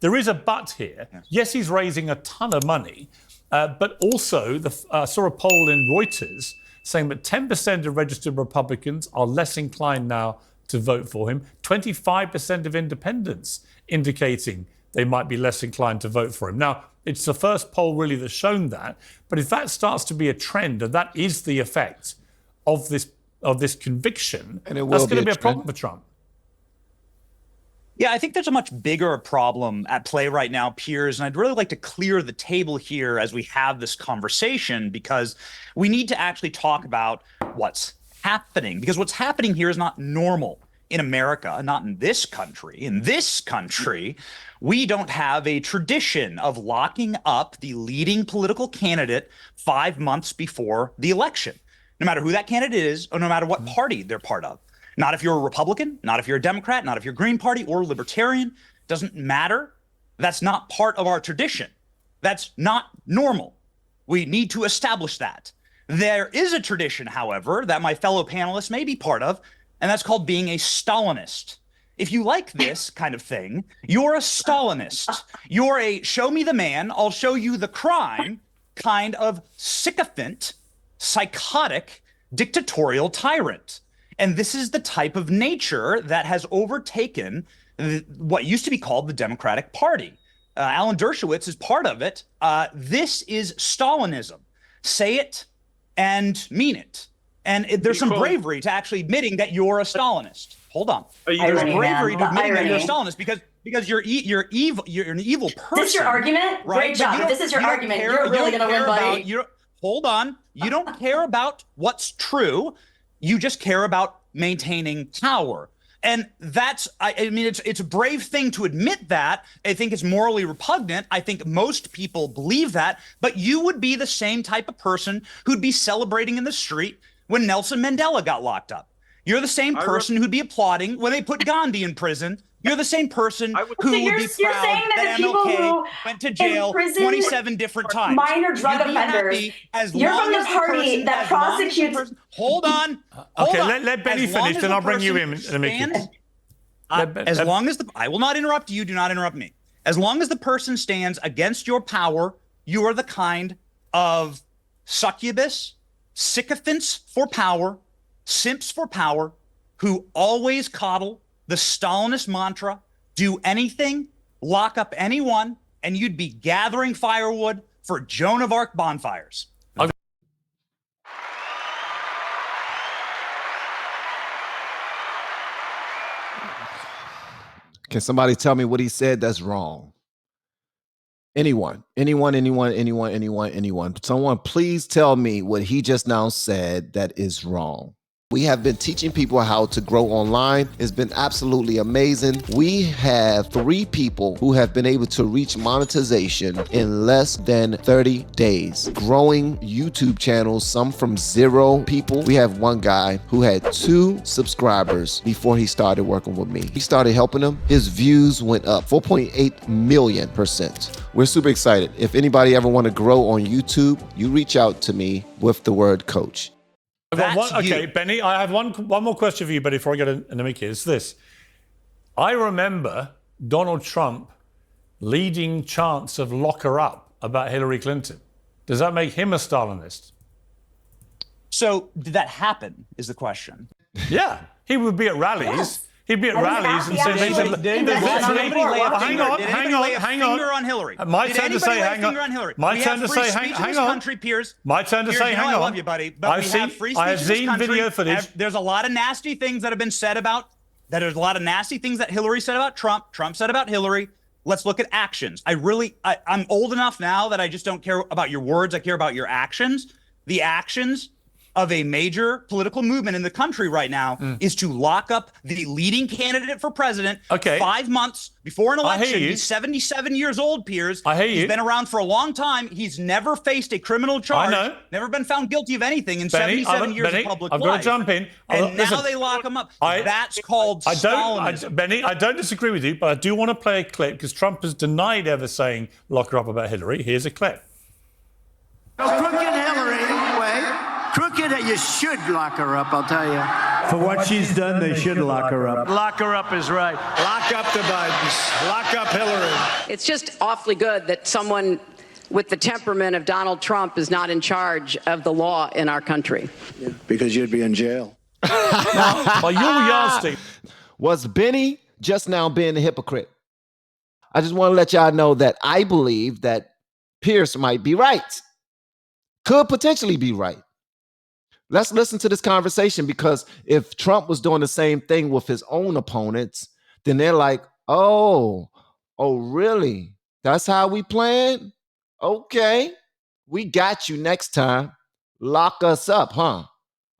there is a but here. Yes, he's raising a ton of money, but also I saw a poll in Reuters saying that 10% of registered Republicans are less inclined now to vote for him. 25% of independents indicating they might be less inclined to vote for him. Now, it's the first poll really that's shown that. But if that starts to be a trend, and that is the effect of this conviction, that's going to be a problem for Trump. Yeah, I think there's a much bigger problem at play right now, Piers, and I'd really like to clear the table here as we have this conversation, because we need to actually talk about what's happening, because what's happening here is not normal in America, not in this country. In this country, we don't have a tradition of locking up the leading political candidate 5 months before the election, no matter who that candidate is or no matter what party they're part of. Not if you're a Republican, not if you're a Democrat, not if you're Green Party or Libertarian. Doesn't matter. That's not part of our tradition. That's not normal. We need to establish that. There is a tradition, however, that my fellow panelists may be part of, and that's called being a Stalinist. If you like this kind of thing, you're a Stalinist. You're a show me the man, I'll show you the crime kind of sycophant, psychotic, dictatorial tyrant. And this is the type of nature that has overtaken what used to be called the Democratic Party. Alan Dershowitz is part of it. This is Stalinism. Say it and mean it. And there's some bravery to actually admitting that you're a Stalinist. Hold on. There's bravery to admitting that you're a Stalinist because you're evil. You're an evil person. This is your argument? Right? Great job. If this is your argument, you're really going to win, buddy. Hold on. You don't care about what's true. You just care about maintaining power. And that's, I mean, it's a brave thing to admit that. I think it's morally repugnant. I think most people believe that. But you would be the same type of person who'd be celebrating in the street when Nelson Mandela got locked up. You're the same person who'd be applauding when they put Gandhi in prison. You're the same person who would be proud that MLK went to jail 27 different times. Minor drug offenders. You're from the party that prosecutes. Hold on. Okay, let Benny finish, then I'll bring you in a minute. As long as I will not interrupt you, do not interrupt me. As long as the person stands against your power, you are the kind of succubus, sycophants for power, simps for power, who always coddle the Stalinist mantra, do anything, lock up anyone, and you'd be gathering firewood for Joan of Arc bonfires. Can somebody tell me what he said that's wrong? Anyone. Someone please tell me what he just now said that is wrong. We have been teaching people how to grow online. It's been absolutely amazing. We have 3 people who have been able to reach monetization in less than 30 days. Growing YouTube channels, some from 0 people. We have one guy who had 2 subscribers before he started working with me. He started helping him. His views went up 4.8 million%. We're super excited. If anybody ever want to grow on YouTube, you reach out to me with the word coach. Okay, Benny, I have one more question for you, but before I get into Mickey, it's this. I remember Donald Trump leading chants of lock her up about Hillary Clinton. Does that make him a Stalinist? So did that happen is the question. Yeah, he would be at rallies. Yes. He'd be at rallies and say, hang on Hillary. My turn to say hang on. My turn to say hang on. Piers. My turn to say hang on. I love you, buddy. But we have free speech in this country. Video footage. There's a lot of nasty things that have been said about that. There's a lot of nasty things that Hillary said about Trump. Trump said about Hillary. Let's look at actions. I'm old enough now that I just don't care about your words. I care about your actions. The actions of a major political movement in the country right now is to lock up the leading candidate for president 5 months before an election. He's 77 years old, Piers. He's been around for a long time. He's never faced a criminal charge. I know. Never been found guilty of anything in 77 years of public life. I've got to jump in. And now they lock him up. That's called Stalinism. Benny, I don't disagree with you, but I do want to play a clip because Trump has denied ever saying lock her up about Hillary. Here's a clip. Crooked Hillary, crooked, you should lock her up, I'll tell you. For what she's done, they should lock her up. Lock her up is right. Lock up the Bidens. Lock up Hillary. It's just awfully good that someone with the temperament of Donald Trump is not in charge of the law in our country. Yeah, because you'd be in jail. By your yardstick. Was Benny just now being a hypocrite? I just want to let y'all know that I believe that Piers might be right. Could potentially be right. Let's listen to this conversation, because if Trump was doing the same thing with his own opponents, then they're like, oh, really? That's how we playing? Okay, we got you next time. Lock us up, huh?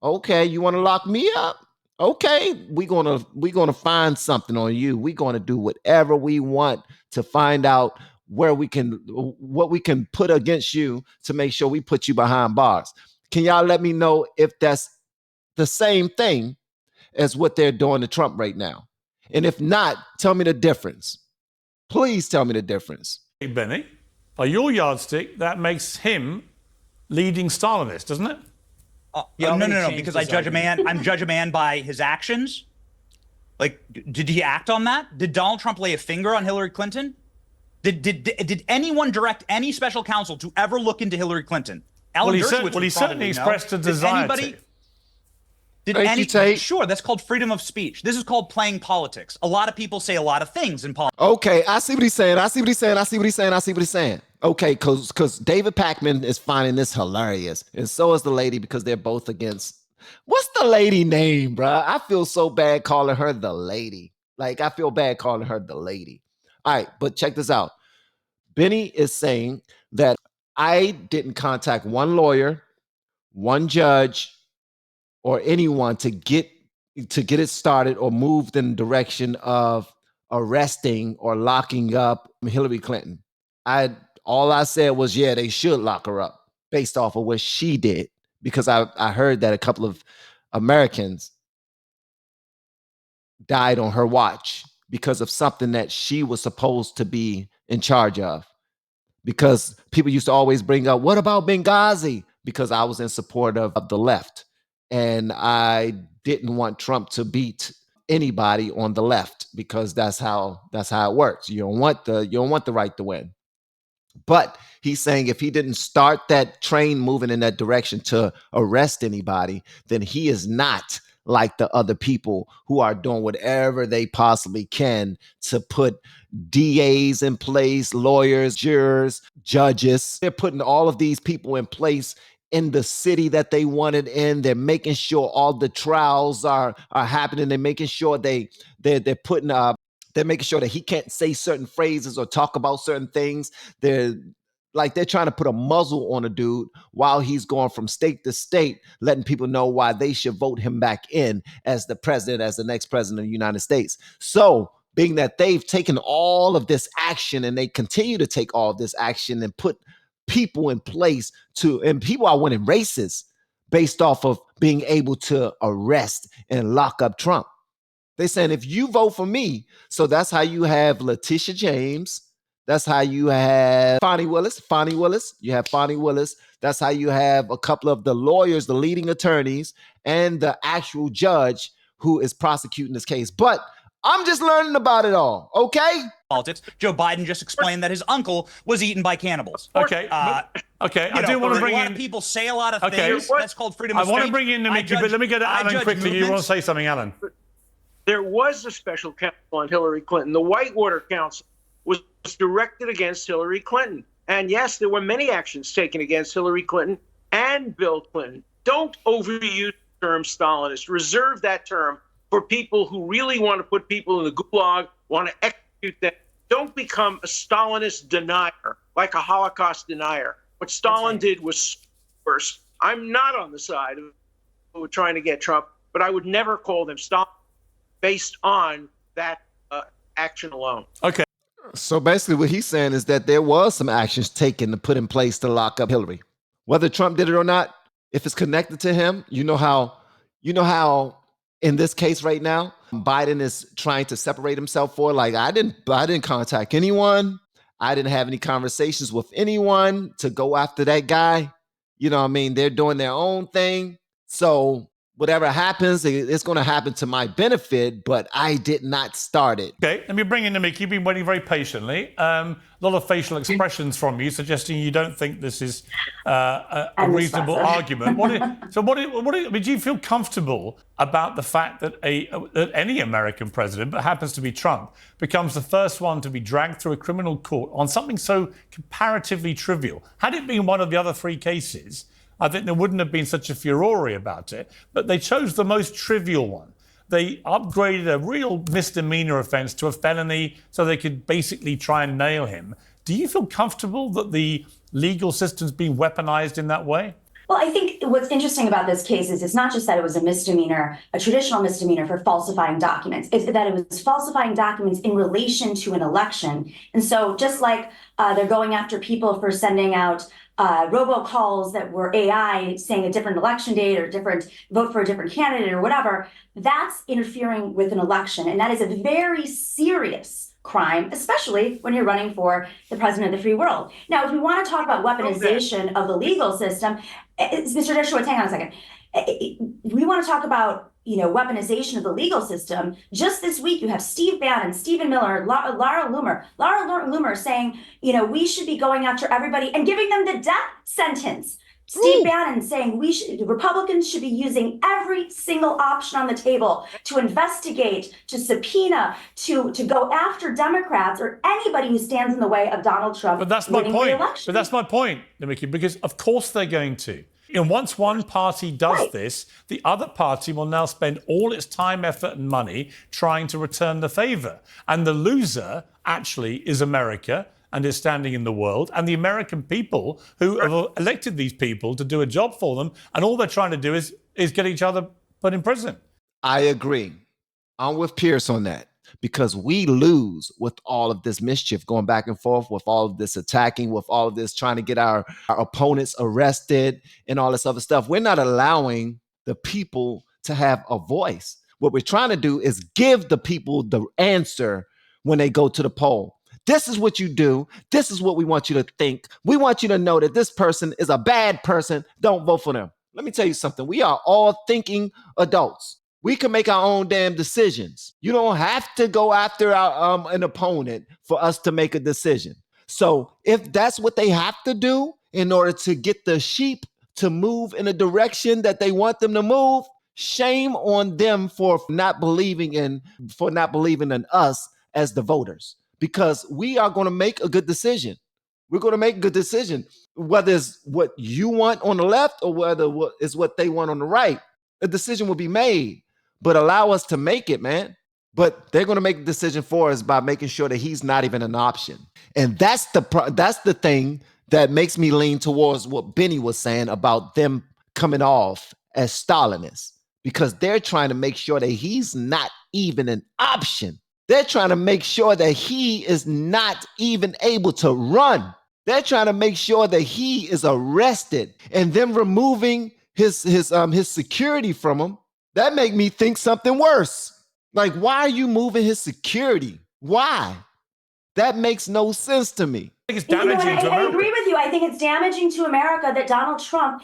Okay, you want to lock me up? Okay, we're gonna find something on you. We're gonna do whatever we want to find out what we can put against you to make sure we put you behind bars. Can y'all let me know if that's the same thing as what they're doing to Trump right now? And if not, tell me the difference. Please tell me the difference. Hey, Benny, by your yardstick, that makes him leading Stalinist, doesn't it? No, because I judge a man. I'm judge a man by his actions. Like, did he act on that? Did Donald Trump lay a finger on Hillary Clinton? Did anyone direct any special counsel to ever look into Hillary Clinton? Well, he certainly expressed a desire to. Sure, that's called freedom of speech. This is called playing politics. A lot of people say a lot of things in politics. Okay, I see what he's saying. Okay, because David Pakman is finding this hilarious, and so is the lady, because they're both against. What's the lady name, bruh? I feel so bad calling her the lady. Like, I feel bad calling her the lady. All right, but check this out. Benny is saying that I didn't contact one lawyer, one judge, or anyone to get it started or moved in the direction of arresting or locking up Hillary Clinton. All I said was, yeah, they should lock her up based off of what she did, because I heard that a couple of Americans died on her watch because of something that she was supposed to be in charge of. Because people used to always bring up, what about Benghazi? Because I was in support of the left. And I didn't want Trump to beat anybody on the left, because that's how it works. You don't want the right to win. But he's saying if he didn't start that train moving in that direction to arrest anybody, then he is not like the other people who are doing whatever they possibly can to put DAs in place, lawyers, jurors, judges. They're putting all of these people in place in the city that they wanted in. They're making sure all the trials are happening. They're making sure they're making sure that he can't say certain phrases or talk about certain things. They're trying to put a muzzle on a dude while he's going from state to state, letting people know why they should vote him back in as the president, as the next president of the United States. So, being that they've taken all of this action and they continue to take all of this action and put people in place and people are winning races based off of being able to arrest and lock up Trump. They're saying, if you vote for me, so that's how you have Letitia James. That's how you have Fonnie Willis. You have Fonnie Willis. That's how you have a couple of the lawyers, the leading attorneys, and the actual judge who is prosecuting this case. But I'm just learning about it all, okay? Politics. Joe Biden just explained that his uncle was eaten by cannibals. Okay. Okay. I do want to bring in. A lot of people say a lot of things. That's called freedom of speech. I want to bring in Nikki, but let me get Alan quickly. You want to say something, Alan? There was a special counsel on Hillary Clinton. The Whitewater Council was directed against Hillary Clinton. And yes, there were many actions taken against Hillary Clinton and Bill Clinton. Don't overuse the term Stalinist. Reserve that term for people who really want to put people in the gulag, want to execute them. Don't become a Stalinist denier, like a Holocaust denier. What Stalin did was worse. I'm not on the side of who were trying to get Trump, but I would never call them Stalin based on that action alone. Okay. So basically what he's saying is that there was some actions taken to put in place to lock up Hillary. Whether Trump did it or not, if it's connected to him, you know how in this case right now, Biden is trying to separate himself I didn't contact anyone. I didn't have any conversations with anyone to go after that guy. You know what I mean? They're doing their own thing. So whatever happens, it's going to happen to my benefit, but I did not start it. Okay, let me bring in Mick. You've been waiting very patiently. A lot of facial expressions from you suggesting you don't think this is a reasonable argument. Do you feel comfortable about the fact that that any American president, but happens to be Trump, becomes the first one to be dragged through a criminal court on something so comparatively trivial? Had it been one of the other three cases, I think there wouldn't have been such a furore about it, but they chose the most trivial one. They upgraded a real misdemeanor offense to a felony so they could basically try and nail him. Do you feel comfortable that the legal system's being weaponized in that way? Well, I think what's interesting about this case is it's not just that it was a misdemeanor, a traditional misdemeanor for falsifying documents. It's that it was falsifying documents in relation to an election. And so just like they're going after people for sending out robocalls that were AI saying a different election date or different vote for a different candidate or whatever, that's interfering with an election. And that is a very serious crime, especially when you're running for the president of the free world. Now, if we want to talk about weaponization of the legal system, Mr. Dershowitz, hang on a second. We want to talk about weaponization of the legal system. Just this week, you have Steve Bannon, Stephen Miller, Lara Loomer saying, we should be going after everybody and giving them the death sentence. Steve Bannon saying Republicans should be using every single option on the table to investigate, to subpoena, to go after Democrats or anybody who stands in the way of Donald Trump. But that's my point, Nikki, because of course they're going to. And once one party does this, the other party will now spend all its time, effort, and money trying to return the favor. And the loser actually is America and is standing in the world, and the American people who have elected these people to do a job for them, and all they're trying to do is get each other put in prison. I agree. I'm with Piers on that, because we lose with all of this mischief going back and forth, with all of this attacking, with all of this trying to get our opponents arrested and all this other stuff. We're not allowing the people to have a voice. What we're trying to do is give the people the answer when they go to the poll. This is what you do. This is what we want you to think. We want you to know that this person is a bad person. Don't vote for them. Let me tell you something. We are all thinking adults. We can make our own damn decisions. You don't have to go after an opponent for us to make a decision. So if that's what they have to do in order to get the sheep to move in a direction that they want them to move, shame on them for not believing in us as the voters. Because we are going to make a good decision. We're going to make a good decision, whether it's what you want on the left or whether it's what they want on the right. A decision will be made, but allow us to make it, man. But they're going to make a decision for us by making sure that he's not even an option. And that's the thing that makes me lean towards what Benny was saying about them coming off as Stalinists, because they're trying to make sure that he's not even an option. They're trying to make sure that he is not even able to run. They're trying to make sure that he is arrested, and them removing his security from him. That make me think something worse. Like, why are you moving his security? Why? That makes no sense to me. I think it's damaging to America. I agree with you. I think it's damaging to America that Donald Trump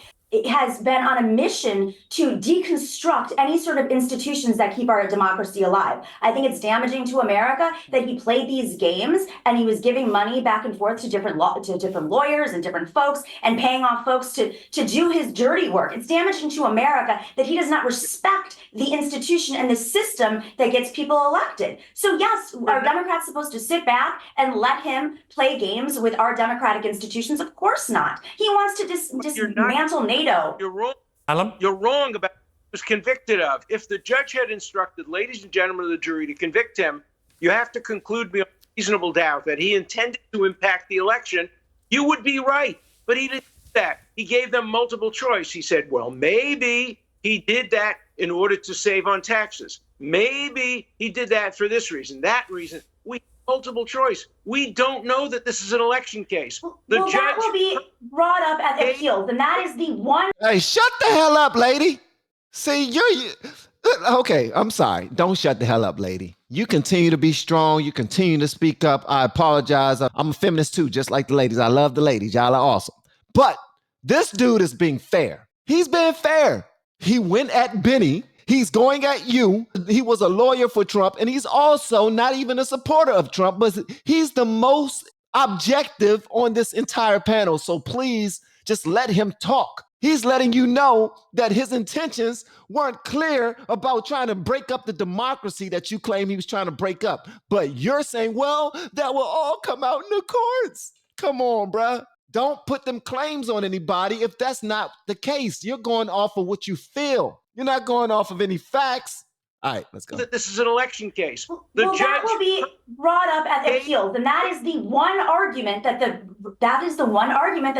has been on a mission to deconstruct any sort of institutions that keep our democracy alive. I think it's damaging to America that he played these games and he was giving money back and forth to different lawyers and different folks and paying off folks to do his dirty work. It's damaging to America that he does not respect the institution and the system that gets people elected. So yes, are Democrats supposed to sit back and let him play games with our democratic institutions? Of course not. He wants to dismantle NATO. You're wrong. Alan? You're wrong about what he was convicted of. If the judge had instructed, ladies and gentlemen of the jury, to convict him, you have to conclude beyond reasonable doubt that he intended to impact the election. You would be right, but he didn't do that. He gave them multiple choice. He said, well, maybe he did that in order to save on taxes. Maybe he did that for this reason, that reason. We multiple choice. We don't know that this is an election case. The judge that will be brought up at the appeals, and that is the one. Hey, shut the hell up, lady. See, okay, I'm sorry. Don't shut the hell up, lady. You continue to be strong. You continue to speak up. I apologize. I'm a feminist too, just like the ladies. I love the ladies. Y'all are awesome. But this dude is being fair. He's being fair. He went at Benny. He's going at you. He was a lawyer for Trump, and he's also not even a supporter of Trump, but he's the most objective on this entire panel. So please just let him talk. He's letting you know that his intentions weren't clear about trying to break up the democracy that you claim he was trying to break up. But you're saying, well, that will all come out in the courts. Come on, bruh. Don't put them claims on anybody if that's not the case. You're going off of what you feel. You're not going off of any facts. All right, let's go. This is an election case. That will be brought up at the appeals, and that is the one argument that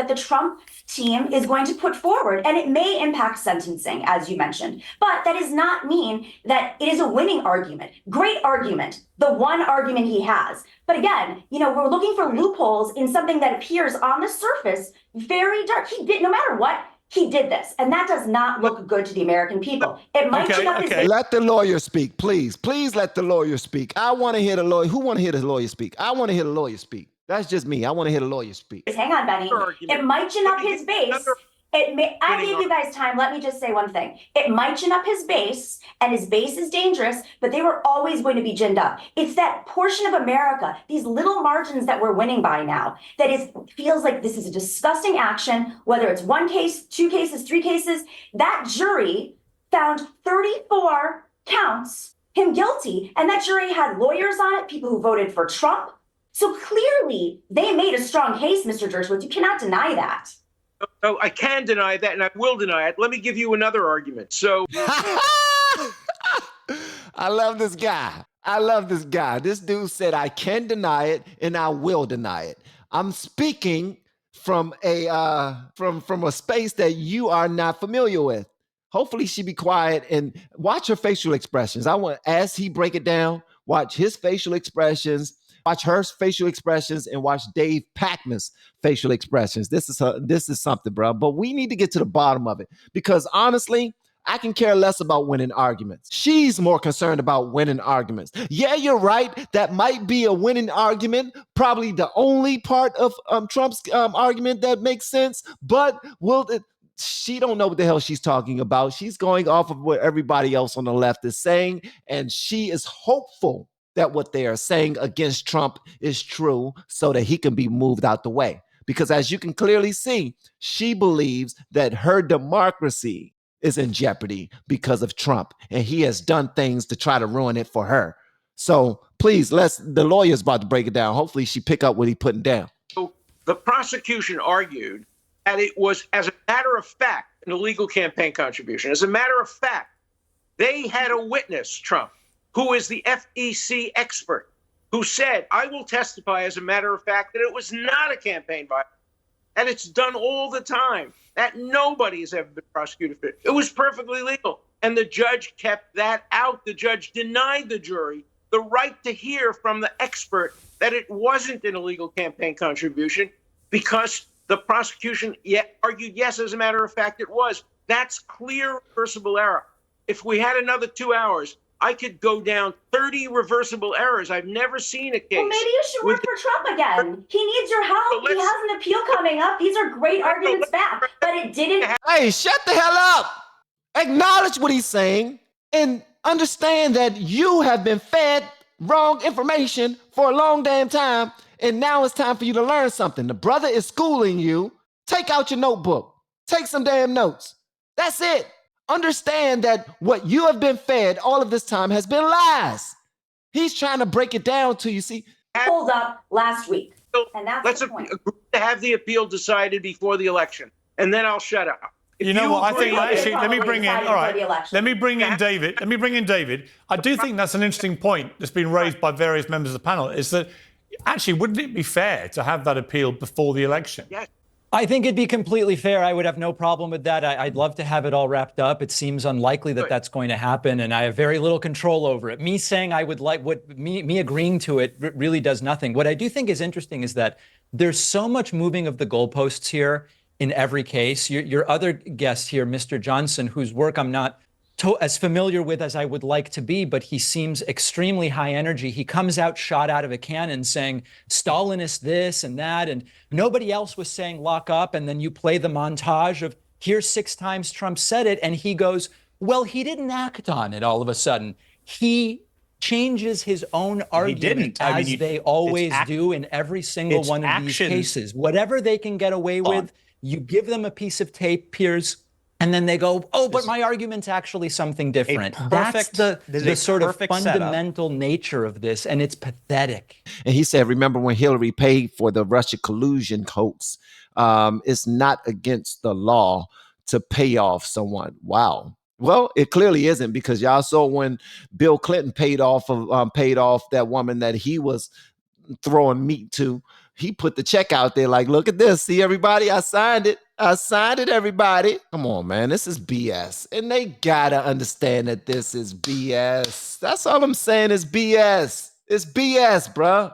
the Trump team is going to put forward, and it may impact sentencing, as you mentioned. But that does not mean that it is a winning argument. Great argument, the one argument he has. But again, we're looking for loopholes in something that appears on the surface very dark. He did, no matter what. He did this, and that does not look good to the American people. It might Let the lawyer speak, please. Please let the lawyer speak. I want to hear the lawyer. Who want to hear the lawyer speak? I want to hear the lawyer speak. That's just me. I want to hear the lawyer speak. Hang on, Benny. It might chin up his base. I gave you guys time. Let me just say one thing. It might chin up his base, and his base is dangerous, but they were always going to be ginned up. It's that portion of America, these little margins that we're winning by now, that feels like this is a disgusting action, whether it's one case, two cases, three cases. That jury found 34 counts him guilty, and that jury had lawyers on it, people who voted for Trump. So clearly, they made a strong case, Mr. Dershowitz. You cannot deny that. So I can deny that, and I will deny it. Let me give you another argument. So I love this guy. This dude said, I can deny it, and I will deny it. I'm speaking from a space that you are not familiar with. Hopefully she be quiet and watch her facial expressions. I want, as he break it down, watch his facial expressions. Watch her facial expressions and watch Dave Packman's facial expressions. This is something, bro. But we need to get to the bottom of it because honestly, I can care less about winning arguments. She's more concerned about winning arguments. Yeah, you're right. That might be a winning argument. Probably the only part of Trump's argument that makes sense. But she don't know what the hell she's talking about. She's going off of what everybody else on the left is saying, and she is hopeful that what they are saying against Trump is true so that he can be moved out the way. Because as you can clearly see, she believes that her democracy is in jeopardy because of Trump, and he has done things to try to ruin it for her. So please, the lawyer's about to break it down. Hopefully she pick up what he's putting down. So the prosecution argued that it was, as a matter of fact, an illegal campaign contribution. As a matter of fact, they had a witness, Trump, who is the FEC expert, who said, I will testify as a matter of fact that it was not a campaign violation. And it's done all the time, that nobody has ever been prosecuted for it. It was perfectly legal. And the judge kept that out. The judge denied the jury the right to hear from the expert that it wasn't an illegal campaign contribution because the prosecution argued, yes, as a matter of fact, it was. That's clear reversible error. If we had another 2 hours, I could go down 30 reversible errors. I've never seen a case. Well, maybe you should work for Trump again. He needs your help. He has an appeal coming up. These are great arguments back, but it didn't. Hey, shut the hell up. Acknowledge what he's saying and understand that you have been fed wrong information for a long damn time, and now it's time for you to learn something. The brother is schooling you. Take out your notebook. Take some damn notes. That's it. Understand that what you have been fed all of this time has been lies. He's trying to break it down to you. See, pulled up last week, and that's the point. Let's have the appeal decided before the election, and then I'll shut up. You know what? I think actually, let me bring in. All right, let me bring in David. I do think that's an interesting point that's been raised by various members of the panel. Is that actually wouldn't it be fair to have that appeal before the election? Yes. I think it'd be completely fair. I would have no problem with that. I'd love to have it all wrapped up. It seems unlikely that that's going to happen, and I have very little control over it. Me saying I would like me agreeing to it really does nothing. What I do think is interesting is that there's so much moving of the goalposts here in every case. Your other guest here, Mr. Johnson, whose work I'm not as familiar with as I would like to be, but he seems extremely high energy. He comes out shot out of a cannon saying Stalinist this and that, and nobody else was saying lock up. And then you play the montage of Here's 6 times Trump said it, and he goes, well, he didn't act on it all of a sudden. He changes his own argument, as they always do in every single one of these cases. Whatever they can get away with, you give them a piece of tape, Piers, and then they go, oh, but my argument's actually something different. That's the sort of fundamental nature of this, and it's pathetic. And he said, remember when Hillary paid for the Russia collusion hoax? It's not against the law to pay off someone. Wow. Well, it clearly isn't, because y'all saw when Bill Clinton paid off that woman that he was throwing meat to. He put the check out there like, look at this. See, everybody, I signed it. I signed it, everybody. Come on, man. This is BS. And they gotta understand that this is BS. That's all I'm saying is BS. It's BS, bruh.